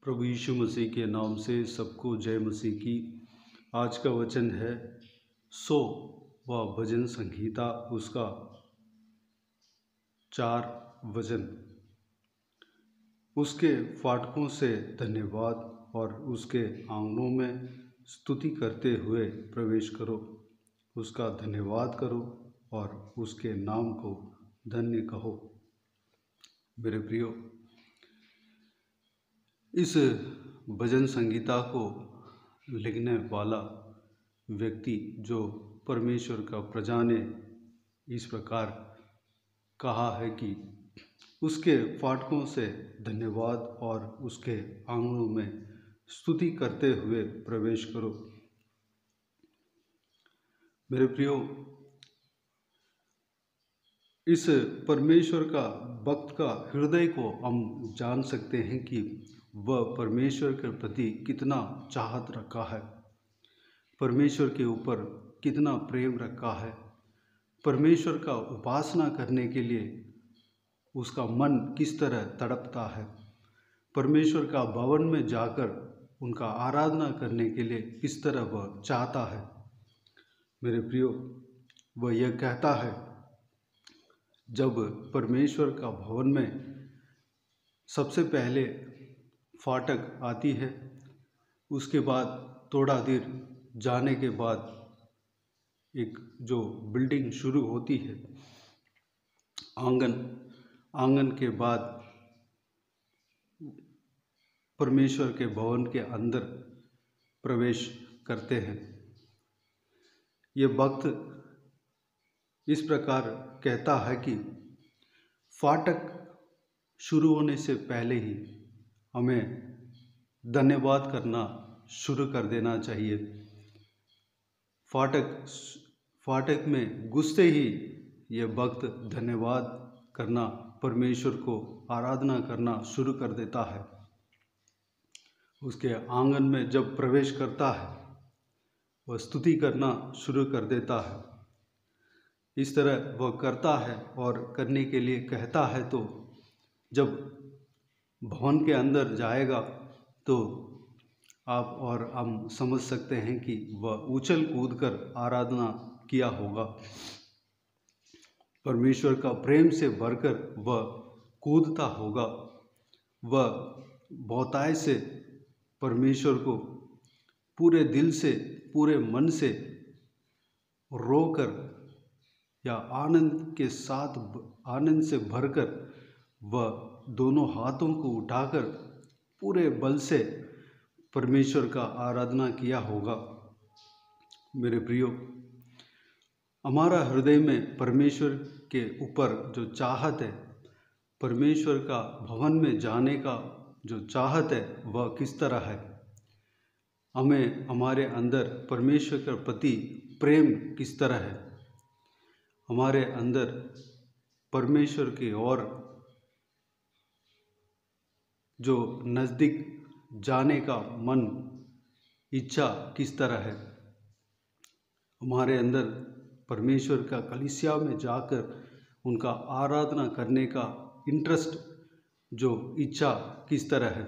प्रभु यीशु मसीह के नाम से सबको जय मसीह की। आज का वचन है 100 व भजन संहिता उसका 4 वचन। उसके फाटकों से धन्यवाद और उसके आंगनों में स्तुति करते हुए प्रवेश करो। उसका धन्यवाद करो और उसके नाम को धन्य कहो। मेरे प्रियो, इस भजन संगीता को लिखने वाला व्यक्ति जो परमेश्वर का प्रजा ने इस प्रकार कहा है कि उसके फाटकों से धन्यवाद और उसके आंगनों में स्तुति करते हुए प्रवेश करो। मेरे प्रियो, इस परमेश्वर का भक्त का हृदय को हम जान सकते हैं कि वह परमेश्वर के प्रति कितना चाहत रखा है, परमेश्वर के ऊपर कितना प्रेम रखा है। परमेश्वर का उपासना करने के लिए उसका मन किस तरह तड़पता है, परमेश्वर का भवन में जाकर उनका आराधना करने के लिए किस तरह वह चाहता है। मेरे प्रियो, वह यह कहता है, जब परमेश्वर का भवन में सबसे पहले फाटक आती है, उसके बाद थोड़ा देर जाने के बाद एक जो बिल्डिंग शुरू होती है, आंगन के बाद परमेश्वर के भवन के अंदर प्रवेश करते हैं। ये भक्त इस प्रकार कहता है कि फाटक शुरू होने से पहले ही हमें धन्यवाद करना शुरू कर देना चाहिए। फाटक में घुसते ही ये भक्त धन्यवाद करना, परमेश्वर को आराधना करना शुरू कर देता है। उसके आंगन में जब प्रवेश करता है, वह स्तुति करना शुरू कर देता है। इस तरह वह करता है और करने के लिए कहता है, तो जब भवन के अंदर जाएगा तो आप और हम समझ सकते हैं कि वह उछल कूद कर आराधना किया होगा। परमेश्वर का प्रेम से भरकर वह कूदता होगा। वह बहुतायत से परमेश्वर को पूरे दिल से, पूरे मन से रोकर या आनंद से भरकर वह दोनों हाथों को उठाकर पूरे बल से परमेश्वर का आराधना किया होगा। मेरे प्रियो, हमारा हृदय में परमेश्वर के ऊपर जो चाहत है, परमेश्वर का भवन में जाने का जो चाहत है, वह किस तरह है। हमें हमारे अंदर परमेश्वर के प्रति प्रेम किस तरह है, हमारे अंदर परमेश्वर की ओर जो नज़दीक जाने का मन, इच्छा किस तरह है। हमारे अंदर परमेश्वर का कलीसिया में जाकर उनका आराधना करने का इंटरेस्ट, जो इच्छा किस तरह है।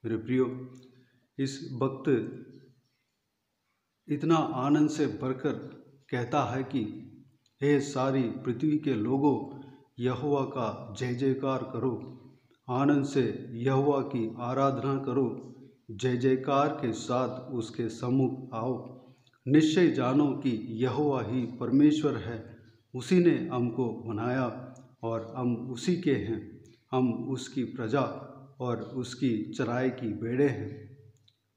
मेरे प्रियो, इस भक्त इतना आनंद से भरकर कहता है कि हे सारी पृथ्वी के लोगों, यहोवा का जय जयकार करो, आनंद से यहोवा की आराधना करो, जय जयकार के साथ उसके सम्मुख आओ। निश्चय जानो कि यहोवा ही परमेश्वर है, उसी ने हमको बनाया और हम उसी के हैं। हम उसकी प्रजा और उसकी चराई की भेड़ें हैं।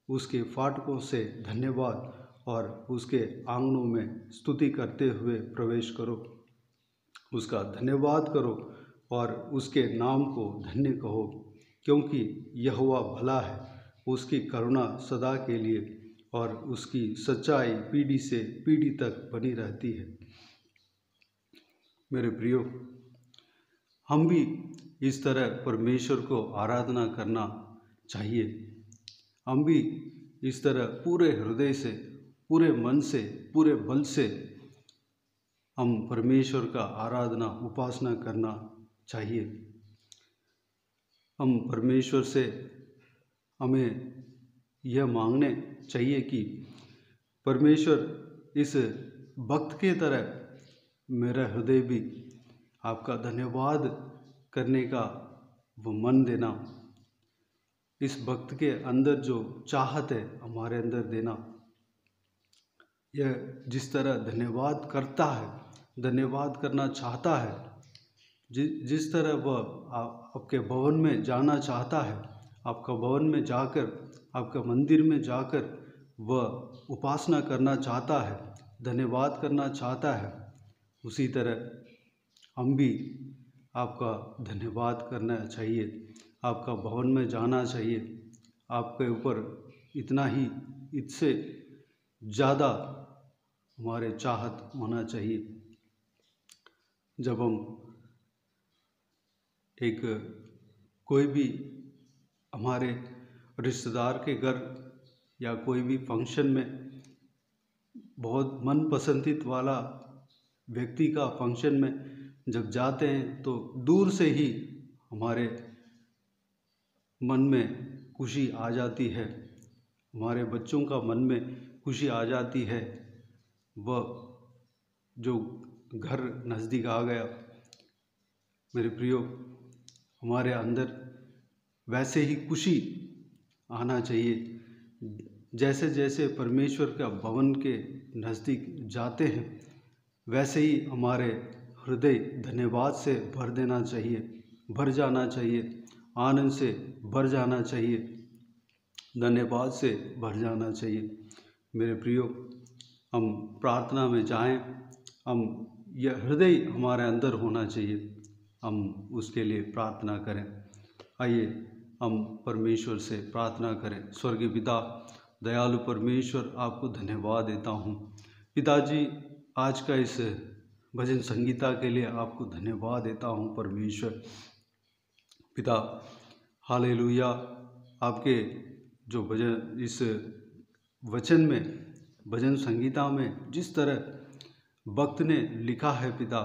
उसके फाटकों से धन्यवाद और उसके आंगनों में स्तुति करते हुए प्रवेश करो। उसका धन्यवाद करो और उसके नाम को धन्य कहो, क्योंकि यहोवा भला है, उसकी करुणा सदा के लिए और उसकी सच्चाई पीढ़ी से पीढ़ी तक बनी रहती है। मेरे प्रियो, हम भी इस तरह परमेश्वर को आराधना करना चाहिए। हम भी इस तरह पूरे हृदय से, पूरे मन से, पूरे बल से हम परमेश्वर का आराधना, उपासना करना चाहिए। हम परमेश्वर से हमें यह मांगने चाहिए कि परमेश्वर इस भक्त के तरह मेरा हृदय भी आपका धन्यवाद करने का वो मन देना, इस भक्त के अंदर जो चाहत है हमारे अंदर देना। यह जिस तरह धन्यवाद करता है, धन्यवाद करना चाहता है, जिस तरह वह आपके भवन में जाना चाहता है, आपका भवन में जाकर, आपका मंदिर में जाकर वह उपासना करना चाहता है, धन्यवाद करना चाहता है, उसी तरह हम भी आपका धन्यवाद करना चाहिए, आपका भवन में जाना चाहिए। आपके ऊपर इतना ही, इससे ज़्यादा हमारे चाहत होना चाहिए। जब हम एक कोई भी हमारे रिश्तेदार के घर या कोई भी फंक्शन में, बहुत मनपसंदित वाला व्यक्ति का फंक्शन में जब जाते हैं तो दूर से ही हमारे मन में खुशी आ जाती है, हमारे बच्चों का मन में खुशी आ जाती है। वह जो घर नज़दीक आ गया, मेरे प्रियो, हमारे अंदर वैसे ही खुशी आना चाहिए। जैसे जैसे परमेश्वर का भवन के नज़दीक जाते हैं, वैसे ही हमारे हृदय धन्यवाद से भर देना चाहिए, भर जाना चाहिए, आनंद से भर जाना चाहिए, धन्यवाद से भर जाना चाहिए। मेरे प्रियो, हम प्रार्थना में जाएं, हम यह हृदय हमारे अंदर होना चाहिए, हम उसके लिए प्रार्थना करें। आइए हम परमेश्वर से प्रार्थना करें। स्वर्गीय पिता, दयालु परमेश्वर, आपको धन्यवाद देता हूँ। पिताजी, आज का इस भजन संगीता के लिए आपको धन्यवाद देता हूँ परमेश्वर। पिता, हालेलुया, आपके जो भजन, इस वचन में, भजन संगीता में जिस तरह भक्त ने लिखा है पिता,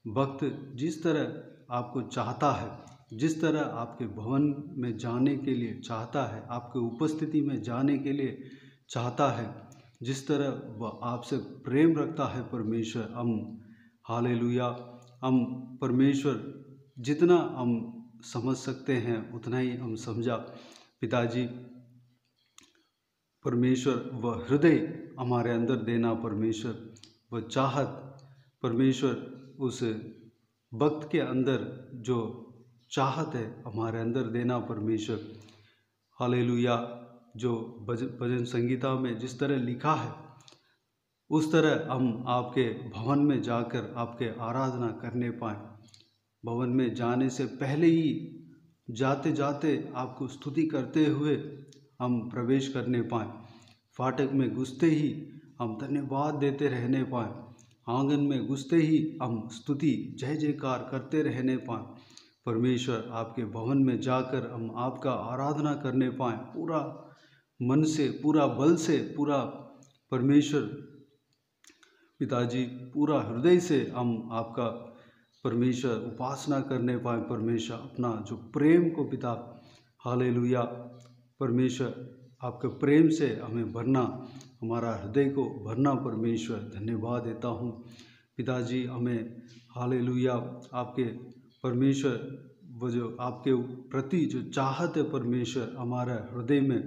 भक्त जिस तरह आपको चाहता है, जिस तरह आपके भवन में जाने के लिए चाहता है, आपके उपस्थिति में जाने के लिए चाहता है, जिस तरह वह आपसे प्रेम रखता है परमेश्वर, हम हालेलुया, हम परमेश्वर जितना हम समझ सकते हैं उतना ही हम समझा। पिताजी, परमेश्वर वह हृदय हमारे अंदर देना परमेश्वर, वह चाहत परमेश्वर, उस भक्त के अंदर जो चाहत है हमारे अंदर देना परमेश्वर। हालेलुया, जो भजन संगीता में जिस तरह लिखा है उस तरह हम आपके भवन में जाकर आपके आराधना करने पाएँ। भवन में जाने से पहले ही, जाते जाते आपको स्तुति करते हुए हम प्रवेश करने पाएँ। फाटक में घुसते ही हम धन्यवाद देते रहने पाएँ। आंगन में घुसते ही हम स्तुति जय जयकार करते रहने पाएँ। परमेश्वर, आपके भवन में जाकर हम आपका आराधना करने पाएँ, पूरा मन से, पूरा बल से, पूरा परमेश्वर पिताजी, पूरा हृदय से हम आपका परमेश्वर उपासना करने पाएँ। परमेश्वर, अपना जो प्रेम को पिता, हालेलुया, परमेश्वर आपके प्रेम से हमें भरना, हमारा हृदय को भरना परमेश्वर। धन्यवाद देता हूँ पिताजी, हमें हालेलुया आपके परमेश्वर, वो जो आपके प्रति जो चाहत है परमेश्वर, हमारा हृदय में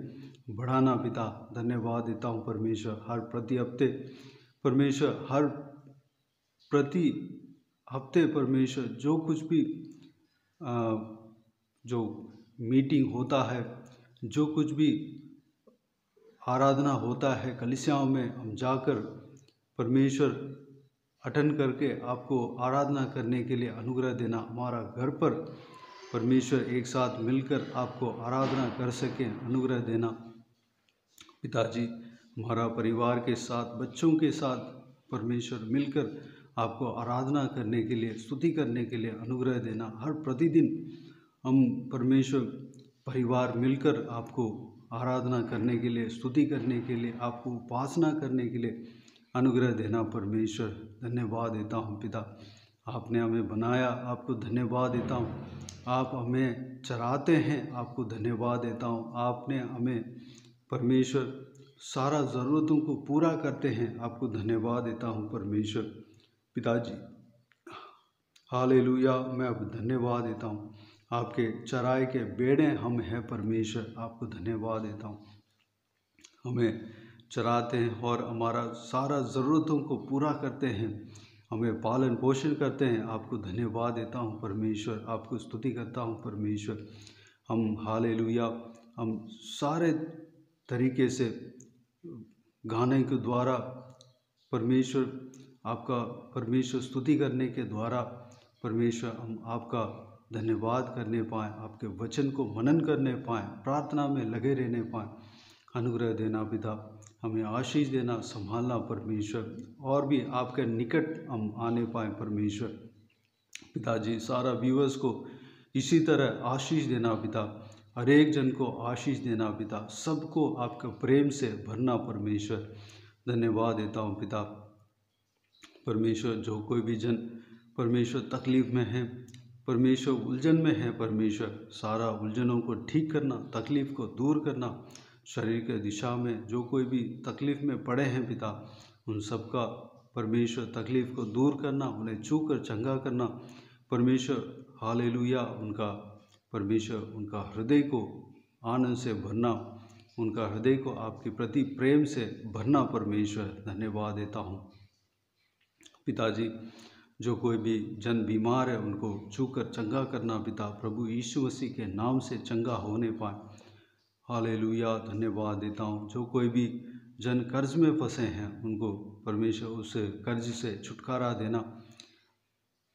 बढ़ाना पिता। धन्यवाद देता हूँ परमेश्वर। हर प्रति हफ्ते परमेश्वर, हर प्रति हफ्ते परमेश्वर जो कुछ भी जो मीटिंग होता है, जो कुछ भी आराधना होता है कलीसियाओं में, हम जाकर परमेश्वर अटेंड करके आपको आराधना करने के लिए अनुग्रह देना। हमारा घर पर परमेश्वर एक साथ मिलकर आपको आराधना कर सकें, अनुग्रह देना पिताजी। हमारा परिवार के साथ, बच्चों के साथ परमेश्वर मिलकर आपको आराधना करने के लिए, स्तुति करने के लिए अनुग्रह देना। हर प्रतिदिन हम परमेश्वर परिवार मिलकर आपको आराधना करने के लिए, स्तुति करने के लिए, आपको उपासना करने के लिए अनुग्रह देना परमेश्वर। धन्यवाद देता हूँ पिता। आपने हमें बनाया, आपको धन्यवाद देता हूँ। आप हमें चराते हैं, आपको धन्यवाद देता हूँ। आपने हमें परमेश्वर सारा ज़रूरतों को पूरा करते हैं, आपको धन्यवाद देता हूँ परमेश्वर पिताजी। हालेलुया, मैं अब धन्यवाद देता हूँ। आपके चराए के बेड़े हम हैं परमेश्वर, आपको धन्यवाद देता हूँ। हमें चराते हैं और हमारा सारा ज़रूरतों को पूरा करते हैं, हमें पालन पोषण करते हैं, आपको धन्यवाद देता हूँ परमेश्वर, आपको स्तुति करता हूँ परमेश्वर। हम हालेलुया, हम सारे तरीके से गाने के द्वारा परमेश्वर आपका परमेश्वर स्तुति करने के द्वारा परमेश्वर हम आपका धन्यवाद करने पाएँ, आपके वचन को मनन करने पाएँ, प्रार्थना में लगे रहने पाएँ। अनुग्रह देना पिता, हमें आशीष देना, संभालना परमेश्वर, और भी आपके निकट हम आने पाएँ परमेश्वर पिताजी। सारा व्यूअर्स को इसी तरह आशीष देना पिता, हर एक जन को आशीष देना पिता, सबको आपका प्रेम से भरना परमेश्वर। धन्यवाद देता हूँ पिता परमेश्वर। जो कोई भी जन परमेश्वर तकलीफ़ में है, परमेश्वर उलझन में है परमेश्वर, सारा उलझनों को ठीक करना, तकलीफ़ को दूर करना, शरीर के दिशा में जो कोई भी तकलीफ़ में पड़े हैं पिता, उन सब का परमेश्वर तकलीफ़ को दूर करना, उन्हें छू कर चंगा करना परमेश्वर। हालेलुया, उनका परमेश्वर उनका हृदय को आनंद से भरना, उनका हृदय को आपके प्रति प्रेम से भरना परमेश्वर। धन्यवाद देता हूँ पिताजी। जो कोई भी जन बीमार है उनको छूकर चंगा करना पिता, प्रभु यीशु मसीह के नाम से चंगा होने पाए। हालेलुया, धन्यवाद देता हूँ। जो कोई भी जन कर्ज में फंसे हैं उनको परमेश्वर उस कर्ज से छुटकारा देना,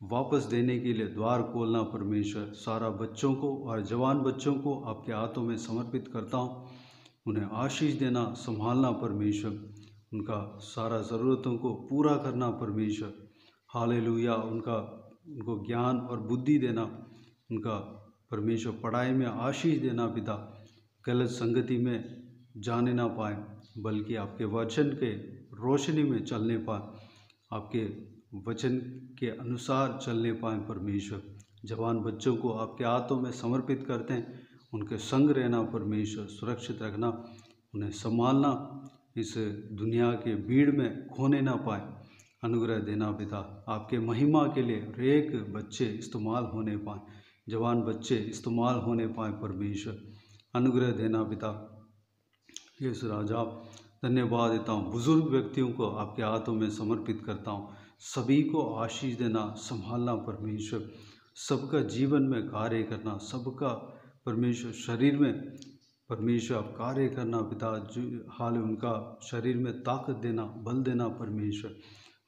वापस देने के लिए द्वार खोलना परमेश्वर। सारा बच्चों को और जवान बच्चों को आपके हाथों में समर्पित करता हूँ, उन्हें आशीष देना, संभालना परमेश्वर, उनका सारा ज़रूरतों को पूरा करना परमेश्वर। हालेलुया, उनको ज्ञान और बुद्धि देना, उनका परमेश्वर पढ़ाई में आशीष देना पिता, गलत संगति में जाने ना पाए बल्कि आपके वचन के रोशनी में चलने पाए, आपके वचन के अनुसार चलने पाए परमेश्वर। जवान बच्चों को आपके हाथों में समर्पित करते हैं, उनके संग रहना परमेश्वर, सुरक्षित रखना, उन्हें संभालना, इस दुनिया के भीड़ में खोने ना पाए। अनुग्रह देना पिता, आपके महिमा के लिए हर एक बच्चे इस्तेमाल होने पाए, जवान बच्चे इस्तेमाल होने पाए परमेश्वर। अनुग्रह देना पिता। यस राजा, धन्यवाद देता हूँ। बुजुर्ग व्यक्तियों को आपके हाथों में समर्पित करता हूँ, सभी को आशीष देना, संभालना परमेश्वर, सबका जीवन में कार्य करना, सबका परमेश्वर शरीर में परमेश्वर आप कार्य करना पिता। जो हाल उनका शरीर में ताकत देना, बल देना परमेश्वर,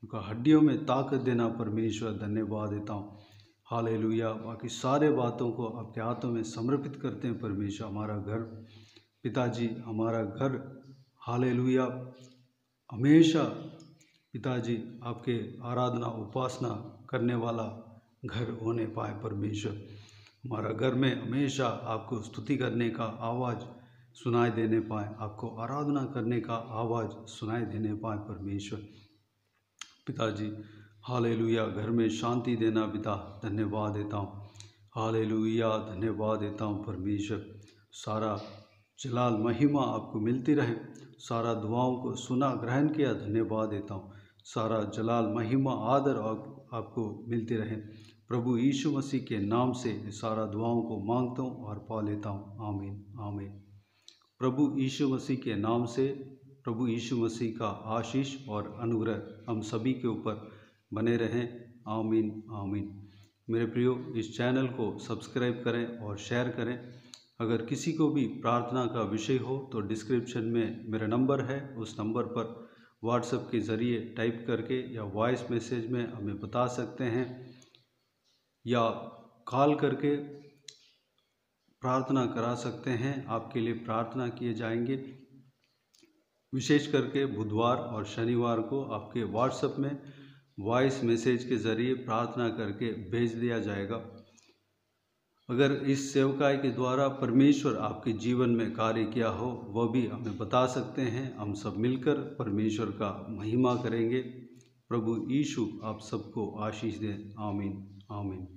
उनका हड्डियों में ताकत देना परमेश्वर। धन्यवाद देता हूँ। हालेलुया, बाकी सारे बातों को आपके हाथों में समर्पित करते हैं परमेश्वर। हमारा घर पिताजी, हमारा घर हालेलुया हमेशा पिताजी आपके आराधना उपासना करने वाला घर होने पाए परमेश्वर। हमारा घर में हमेशा आपको स्तुति करने का आवाज़ सुनाई देने पाए, आपको आराधना करने का आवाज़ सुनाई देने पाए परमेश्वर पिताजी। हालेलुया, घर में शांति देना पिता, धन्यवाद देता हूँ। हालेलुया, धन्यवाद देता हूँ परमेश्वर। सारा जलाल महिमा आपको मिलती रहे, सारा दुआओं को सुना ग्रहण किया, धन्यवाद देता हूँ। सारा जलाल महिमा आदर आपको मिलती रहे, प्रभु यीशु मसीह के नाम से सारा दुआओं को मांगता हूँ और पा लेता हूँ। आमीन आमीन। प्रभु यीशु मसीह के नाम से प्रभु यीशु मसीह का आशीष और अनुग्रह हम सभी के ऊपर बने रहें। आमीन आमीन। मेरे प्रियो, इस चैनल को सब्सक्राइब करें और शेयर करें। अगर किसी को भी प्रार्थना का विषय हो तो डिस्क्रिप्शन में मेरा नंबर है, उस नंबर पर व्हाट्सएप के ज़रिए टाइप करके या वॉइस मैसेज में हमें बता सकते हैं, या कॉल करके प्रार्थना करा सकते हैं। आपके लिए प्रार्थना किए जाएंगे। विशेष करके बुधवार और शनिवार को आपके व्हाट्सएप में वॉइस मैसेज के ज़रिए प्रार्थना करके भेज दिया जाएगा। अगर इस सेवकाई के द्वारा परमेश्वर आपके जीवन में कार्य किया हो, वह भी हमें बता सकते हैं। हम सब मिलकर परमेश्वर का महिमा करेंगे। प्रभु यीशु आप सबको आशीष दें। आमीन आमीन।